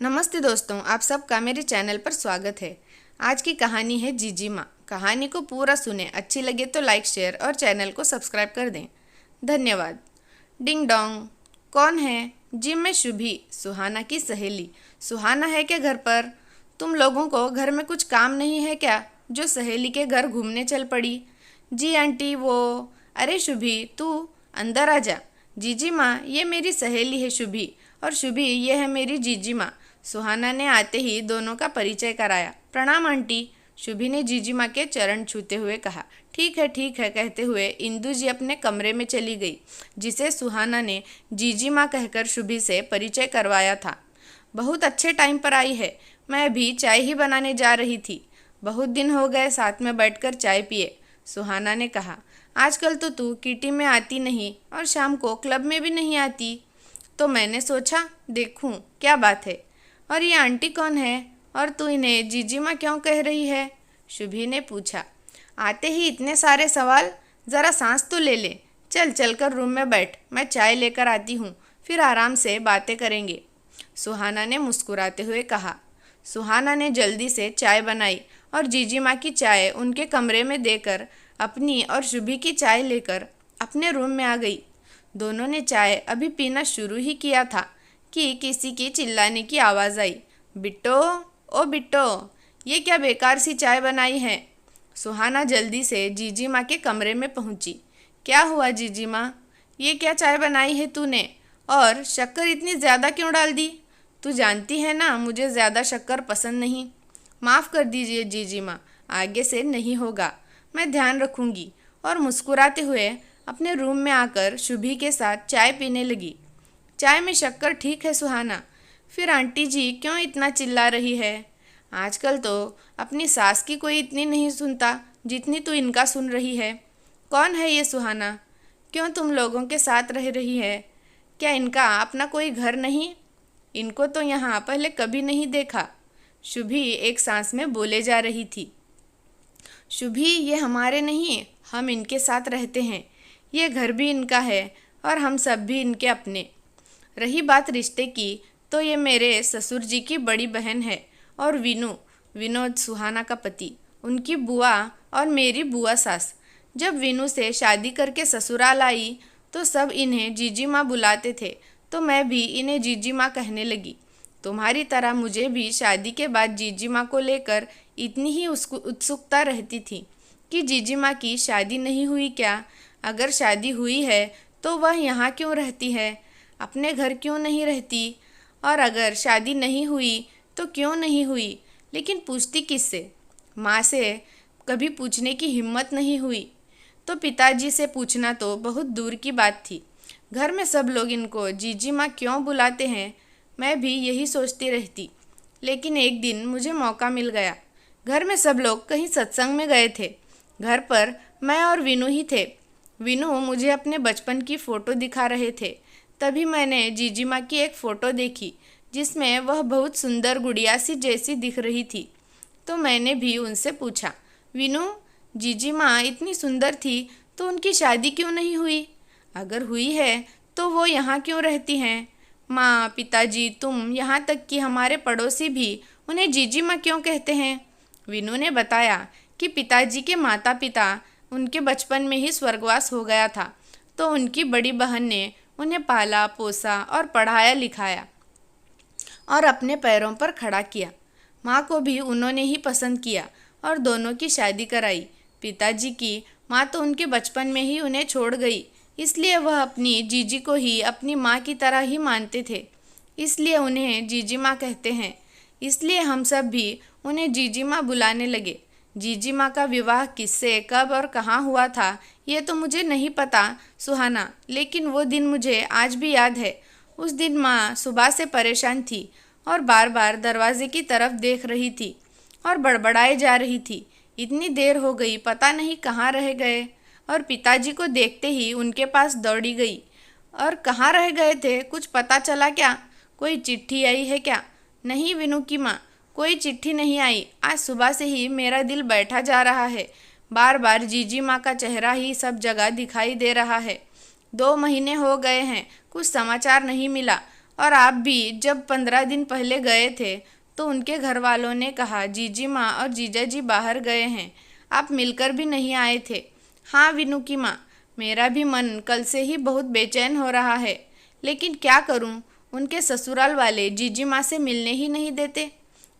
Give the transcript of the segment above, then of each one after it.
नमस्ते दोस्तों, आप सबका मेरे चैनल पर स्वागत है। आज की कहानी है जीजी माँ। कहानी को पूरा सुने, अच्छी लगे तो लाइक शेयर और चैनल को सब्सक्राइब कर दें। धन्यवाद। Ding dong. कौन है? जी मैं शुभी, सुहाना की सहेली। सुहाना है क्या घर पर? तुम लोगों को घर में कुछ काम नहीं है क्या जो सहेली के घर घूमने चल पड़ी? जी आंटी वो। अरे शुभी तू अंदर आ जा। जीजी माँ, ये मेरी सहेली है शुभी, और शुभी ये है मेरी जीजी माँ। सुहाना ने आते ही दोनों का परिचय कराया। प्रणाम आंटी, शुभी ने जीजी माँ के चरण छूते हुए कहा। ठीक है कहते हुए इंदु जी अपने कमरे में चली गई, जिसे सुहाना ने जीजी माँ कहकर शुभी से परिचय करवाया था। बहुत अच्छे टाइम पर आई है, मैं अभी चाय ही बनाने जा रही थी। बहुत दिन हो गए साथ में बैठकर चाय पिए, सुहाना ने कहा। आजकल तो तू किटी में आती नहीं और शाम को क्लब में भी नहीं आती, तो मैंने सोचा देखूं क्या बात है। और ये आंटी कौन है और तू इन्हें जीजी माँ क्यों कह रही है? शुभी ने पूछा। आते ही इतने सारे सवाल, ज़रा सांस तो ले ले। चल कर रूम में बैठ, मैं चाय लेकर आती हूँ, फिर आराम से बातें करेंगे, सुहाना ने मुस्कुराते हुए कहा। सुहाना ने जल्दी से चाय बनाई और जीजी माँ की चाय उनके कमरे में देकर अपनी और शुभी की चाय लेकर अपने रूम में आ गई। दोनों ने चाय अभी पीना शुरू ही किया था कि किसी की चिल्लाने की आवाज़ आई। बिट्टो, ओ बिट्टो, ये क्या बेकार सी चाय बनाई है? सुहाना जल्दी से जीजी माँ के कमरे में पहुंची। क्या हुआ जीजी माँ, ये क्या चाय बनाई है तूने, और शक्कर इतनी ज़्यादा क्यों डाल दी? तू जानती है ना मुझे ज़्यादा शक्कर पसंद नहीं। माफ़ कर दीजिए जीजी माँ, आगे से नहीं होगा, मैं ध्यान रखूँगी। और मुस्कुराते हुए अपने रूम में आकर शुभी के साथ चाय पीने लगी। चाय में शक्कर ठीक है सुहाना, फिर आंटी जी क्यों इतना चिल्ला रही है? आजकल तो अपनी सास की कोई इतनी नहीं सुनता जितनी तू इनका सुन रही है। कौन है ये सुहाना? क्यों तुम लोगों के साथ रह रही है? क्या इनका अपना कोई घर नहीं? इनको तो यहाँ पहले कभी नहीं देखा। शुभी एक सांस में बोले जा रही थी। शुभी, ये हमारे नहीं, हम इनके साथ रहते हैं। ये घर भी इनका है और हम सब भी इनके अपने। रही बात रिश्ते की, तो ये मेरे ससुर जी की बड़ी बहन है, और विनोद सुहाना का पति, उनकी बुआ और मेरी बुआ सास। जब विनू से शादी करके ससुराल आई तो सब इन्हें जीजी माँ बुलाते थे, तो मैं भी इन्हें जीजी माँ कहने लगी। तुम्हारी तरह मुझे भी शादी के बाद जीजी माँ को लेकर इतनी ही उत्सुकता रहती थी कि जीजी माँ की शादी नहीं हुई क्या? अगर शादी हुई है तो वह यहाँ क्यों रहती है, अपने घर क्यों नहीं रहती? और अगर शादी नहीं हुई तो क्यों नहीं हुई? लेकिन पूछती किससे? माँ से कभी पूछने की हिम्मत नहीं हुई, तो पिताजी से पूछना तो बहुत दूर की बात थी। घर में सब लोग इनको जीजी माँ क्यों बुलाते हैं, मैं भी यही सोचती रहती। लेकिन एक दिन मुझे मौका मिल गया। घर में सब लोग कहीं सत्संग में गए थे, घर पर मैं और विनू ही थे। विनू मुझे अपने बचपन की फ़ोटो दिखा रहे थे। तभी मैंने जीजी माँ की एक फ़ोटो देखी जिसमें वह बहुत सुंदर गुड़िया सी जैसी दिख रही थी। तो मैंने भी उनसे पूछा, विनू, जीजी माँ इतनी सुंदर थी तो उनकी शादी क्यों नहीं हुई? अगर हुई है तो वो यहाँ क्यों रहती हैं? माँ, पिताजी, तुम, यहाँ तक कि हमारे पड़ोसी भी उन्हें जीजी माँ क्यों कहते हैं? विनू ने बताया कि पिताजी के माता पिता उनके बचपन में ही स्वर्गवास हो गया था, तो उनकी बड़ी बहन ने उन्हें पाला पोसा और पढ़ाया लिखाया और अपने पैरों पर खड़ा किया। माँ को भी उन्होंने ही पसंद किया और दोनों की शादी कराई। पिताजी की माँ तो उनके बचपन में ही उन्हें छोड़ गई, इसलिए वह अपनी जीजी को ही अपनी माँ की तरह ही मानते थे, इसलिए उन्हें जीजी माँ कहते हैं। इसलिए हम सब भी उन्हें जीजी माँ बुलाने लगे। जीजी माँ का विवाह किससे, कब और कहाँ हुआ था ये तो मुझे नहीं पता सुहाना, लेकिन वो दिन मुझे आज भी याद है। उस दिन माँ सुबह से परेशान थी और बार बार दरवाजे की तरफ देख रही थी और बड़बड़ाए जा रही थी। इतनी देर हो गई, पता नहीं कहाँ रह गए। और पिताजी को देखते ही उनके पास दौड़ी गई। और कहाँ रह गए थे, कुछ पता चला क्या? कोई चिट्ठी आई है क्या? नहीं विनू की माँ, कोई चिट्ठी नहीं आई। आज सुबह से ही मेरा दिल बैठा जा रहा है। बार बार जीजी माँ का चेहरा ही सब जगह दिखाई दे रहा है। 2 महीने हो गए हैं, कुछ समाचार नहीं मिला और आप भी जब 15 दिन पहले गए थे तो उनके घर वालों ने कहा जीजी माँ और जीजा जी बाहर गए हैं, आप मिलकर भी नहीं आए थे। हाँ विनू की माँ, मेरा भी मन कल से ही बहुत बेचैन हो रहा है, लेकिन क्या करूँ, उनके ससुराल वाले जीजी माँ से मिलने ही नहीं देते,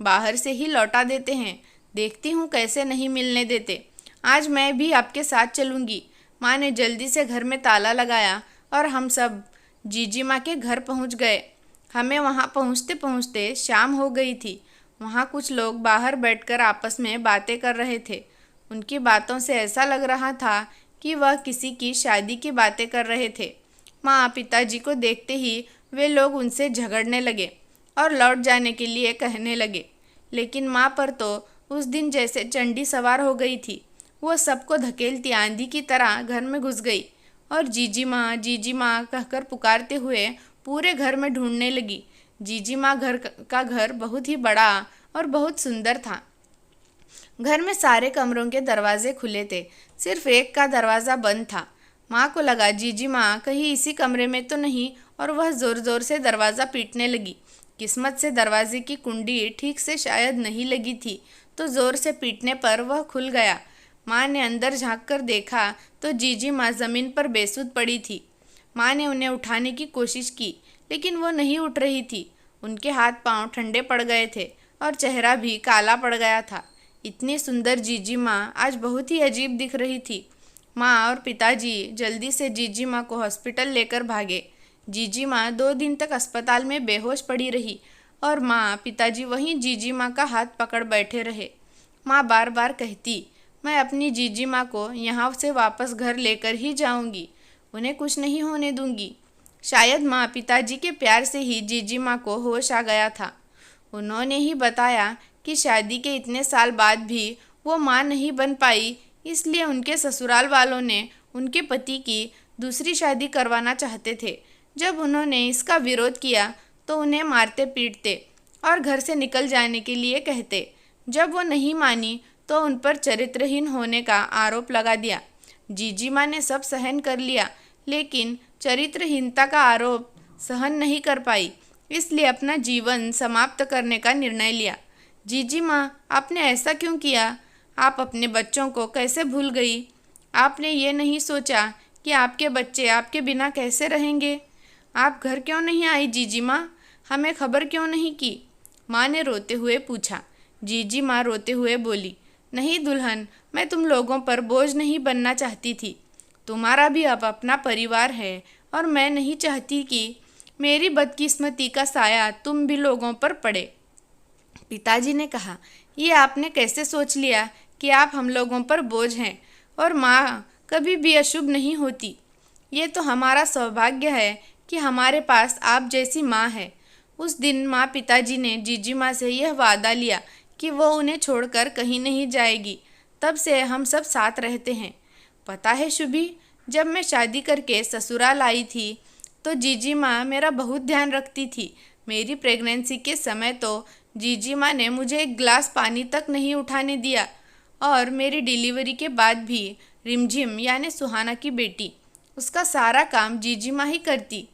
बाहर से ही लौटा देते हैं। देखती हूँ कैसे नहीं मिलने देते। आज मैं भी आपके साथ चलूँगी। माँ ने जल्दी से घर में ताला लगाया और हम सब जीजी माँ के घर पहुँच गए। हमें वहाँ पहुँचते पहुँचते शाम हो गई थी। वहाँ कुछ लोग बाहर बैठकर आपस में बातें कर रहे थे। उनकी बातों से ऐसा लग रहा था कि वह किसी की शादी की बातें कर रहे थे। माँ पिताजी को देखते ही वे लोग उनसे झगड़ने लगे और लौट जाने के लिए कहने लगे, लेकिन माँ पर तो उस दिन जैसे चंडी सवार हो गई थी। वो सबको धकेलती आंधी की तरह घर में घुस गई और जीजी माँ कहकर पुकारते हुए पूरे घर में ढूंढने लगी। जीजी माँ घर बहुत ही बड़ा और बहुत सुंदर था। घर में सारे कमरों के दरवाजे खुले थे, सिर्फ एक का दरवाज़ा बंद था। माँ को लगा जीजी माँ कहीं इसी कमरे में तो नहीं, और वह ज़ोर ज़ोर से दरवाज़ा पीटने लगी। किस्मत से दरवाजे की कुंडी ठीक से शायद नहीं लगी थी, तो ज़ोर से पीटने पर वह खुल गया। माँ ने अंदर झांक कर देखा तो जीजी माँ ज़मीन पर बेसुध पड़ी थी। माँ ने उन्हें उठाने की कोशिश की, लेकिन वो नहीं उठ रही थी। उनके हाथ पांव ठंडे पड़ गए थे और चेहरा भी काला पड़ गया था। इतनी सुंदर जीजी माँ आज बहुत ही अजीब दिख रही थी। माँ और पिताजी जल्दी से जीजी माँ को हॉस्पिटल लेकर भागे। जीजी माँ 2 दिन तक अस्पताल में बेहोश पड़ी रही और माँ पिताजी वहीं जीजी माँ का हाथ पकड़ बैठे रहे। माँ बार बार कहती, मैं अपनी जीजी माँ को यहाँ से वापस घर लेकर ही जाऊँगी, उन्हें कुछ नहीं होने दूँगी। शायद माँ पिताजी के प्यार से ही जीजी माँ को होश आ गया था। उन्होंने ही बताया कि शादी के इतने साल बाद भी वो माँ नहीं बन पाई, इसलिए उनके ससुराल वालों ने उनके पति की दूसरी शादी करवाना चाहते थे। जब उन्होंने इसका विरोध किया तो उन्हें मारते पीटते और घर से निकल जाने के लिए कहते। जब वो नहीं मानी तो उन पर चरित्रहीन होने का आरोप लगा दिया। जीजी माँ ने सब सहन कर लिया, लेकिन चरित्रहीनता का आरोप सहन नहीं कर पाई, इसलिए अपना जीवन समाप्त करने का निर्णय लिया। जीजी माँ, आपने ऐसा क्यों किया? आप अपने बच्चों को कैसे भूल गई? आपने ये नहीं सोचा कि आपके बच्चे आपके बिना कैसे रहेंगे? आप घर क्यों नहीं आई जीजी माँ? हमें खबर क्यों नहीं की? माँ ने रोते हुए पूछा। जीजी माँ रोते हुए बोली, नहीं दुल्हन, मैं तुम लोगों पर बोझ नहीं बनना चाहती थी। तुम्हारा भी अब अपना परिवार है और मैं नहीं चाहती कि मेरी बदकिस्मती का साया तुम भी लोगों पर पड़े। पिताजी ने कहा, ये आपने कैसे सोच लिया कि आप हम लोगों पर बोझ हैं? और माँ कभी भी अशुभ नहीं होती। ये तो हमारा सौभाग्य है कि हमारे पास आप जैसी माँ है। उस दिन माँ पिताजी ने जीजी माँ से यह वादा लिया कि वो उन्हें छोड़कर कहीं नहीं जाएगी। तब से हम सब साथ रहते हैं। पता है शुभी, जब मैं शादी करके ससुराल आई थी तो जीजी माँ मेरा बहुत ध्यान रखती थी। मेरी प्रेगनेंसी के समय तो जीजी माँ ने मुझे एक गिलास पानी तक नहीं उठाने दिया, और मेरी डिलीवरी के बाद भी रिमझिम यानी सुहाना की बेटी, उसका सारा काम जीजी माँ ही करती।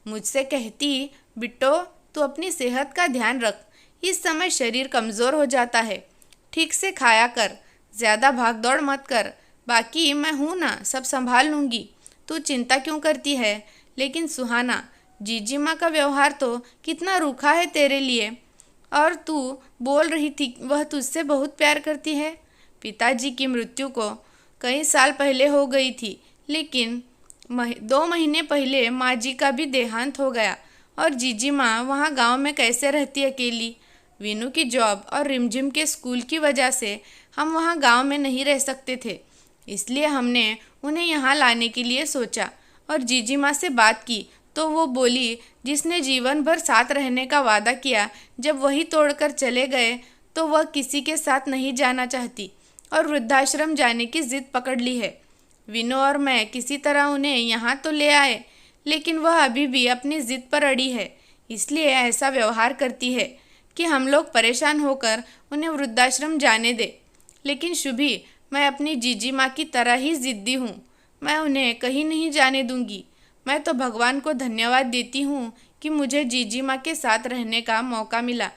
मुझसे कहती, बिट्टो तू अपनी सेहत का ध्यान रख, इस समय शरीर कमज़ोर हो जाता है, ठीक से खाया कर, ज़्यादा भाग दौड़ मत कर, बाकी मैं हूँ ना, सब संभाल लूँगी, तू चिंता क्यों करती है? लेकिन सुहाना, जीजी माँ का व्यवहार तो कितना रूखा है तेरे लिए, और तू बोल रही थी वह तुझसे बहुत प्यार करती है। पिताजी की मृत्यु को कई साल पहले हो गई थी, लेकिन 2 महीने पहले माँ जी का भी देहांत हो गया, और जीजी माँ वहाँ गांव में कैसे रहती अकेली। वीनू की जॉब और रिमझिम के स्कूल की वजह से हम वहाँ गांव में नहीं रह सकते थे, इसलिए हमने उन्हें यहाँ लाने के लिए सोचा और जीजी माँ से बात की तो वो बोली, जिसने जीवन भर साथ रहने का वादा किया, जब वही तोड़कर चले गए तो वह किसी के साथ नहीं जाना चाहती और वृद्धाश्रम जाने की जिद पकड़ ली है। विनो और मैं किसी तरह उन्हें यहाँ तो ले आए, लेकिन वह अभी भी अपनी जिद पर अड़ी है, इसलिए ऐसा व्यवहार करती है कि हम लोग परेशान होकर उन्हें वृद्धाश्रम जाने दे। लेकिन शुभी, मैं अपनी जीजी माँ की तरह ही ज़िद्दी हूँ, मैं उन्हें कहीं नहीं जाने दूँगी। मैं तो भगवान को धन्यवाद देती हूँ कि मुझे जीजी माँ के साथ रहने का मौका मिला।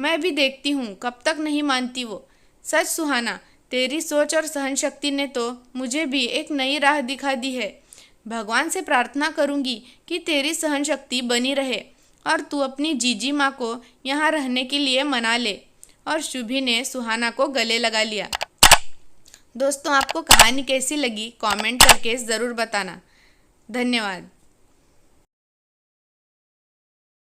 मैं भी देखती हूँ कब तक नहीं मानती वो। सच सुहाना, तेरी सोच और सहन शक्ति ने तो मुझे भी एक नई राह दिखा दी है। भगवान से प्रार्थना करूँगी कि तेरी सहन शक्ति बनी रहे और तू अपनी जीजी माँ को यहाँ रहने के लिए मना ले। और शुभी ने सुहाना को गले लगा लिया। दोस्तों, आपको कहानी कैसी लगी कमेंट करके ज़रूर बताना। धन्यवाद।